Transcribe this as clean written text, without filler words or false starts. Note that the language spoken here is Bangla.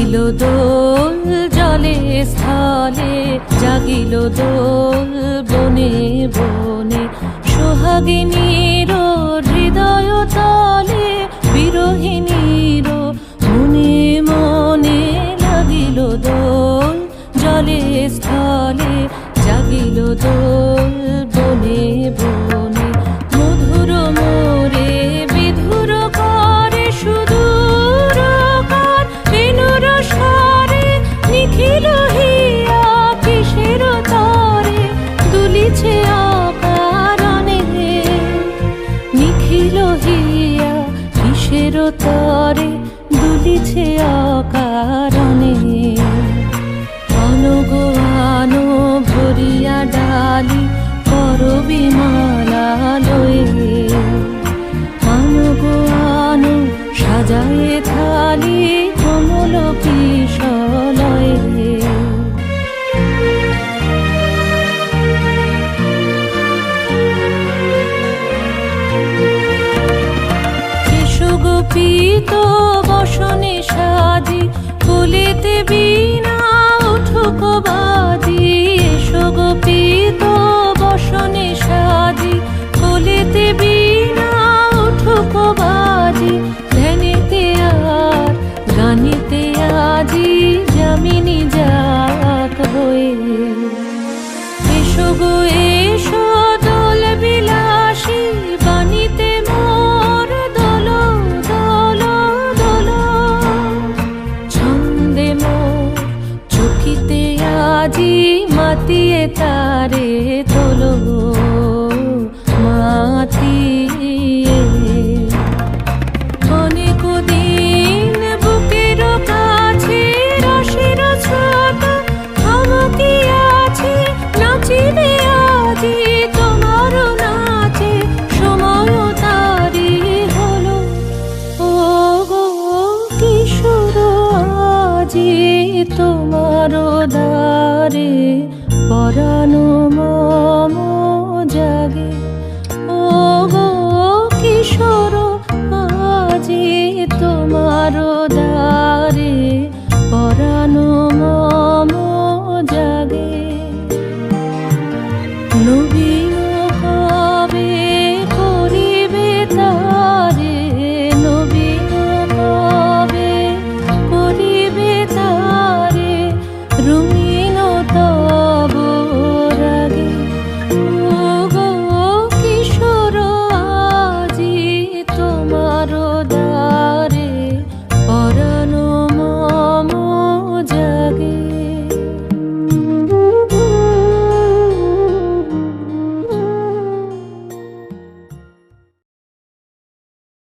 জাগিল দোল জলে স্থলে, জাগিল দোল বনে বনে। সোহাগিনীর হৃদয় তলে, বিরহিণীর মনে মনে লাগিল দোল জলে স্থলে, জাগিল দোল বনে বনে। মধুর মোরে বিধুর করে সুদূর কার, বেণুর স্বরে নিখিল হিয়া কিসের তরে দুলিছে অকারণে। নিখিল হিয়া কিসের তরে দুলিছে অকারণে। আনো আনো ভরিয়া ডালি করবি মালা লয়ে, আনো আনো সাজায়ে থালি কমল কিশলয়ে। এসো গোপীত বসনে সাজি, কুলিতে বীণা উঠুক বাজি। এসো গোপীত বসনে সাজি, কুলিতে বীণা উঠুক বাজি। ধ্যানেতে আর গানেতে আজি যামিনী যাক হয়ে। এসো গো এসো দোল বিলাসী, বাণীতে মোর দোল দোল দোল। ছন্দে মোর চকিতে আজি মাতিয়ে তারে তোলো মাতিয়ে। অনেক দিন বুকের কাছে রসের ছোট থমকিয়াছে, নাচিবে আজি তোমার নাচে সময় তারি হলো। ও গো কিশোর আজি তোমার দ্বারে পরানো মম জাগে। ও গো কিশোর আজি তোমার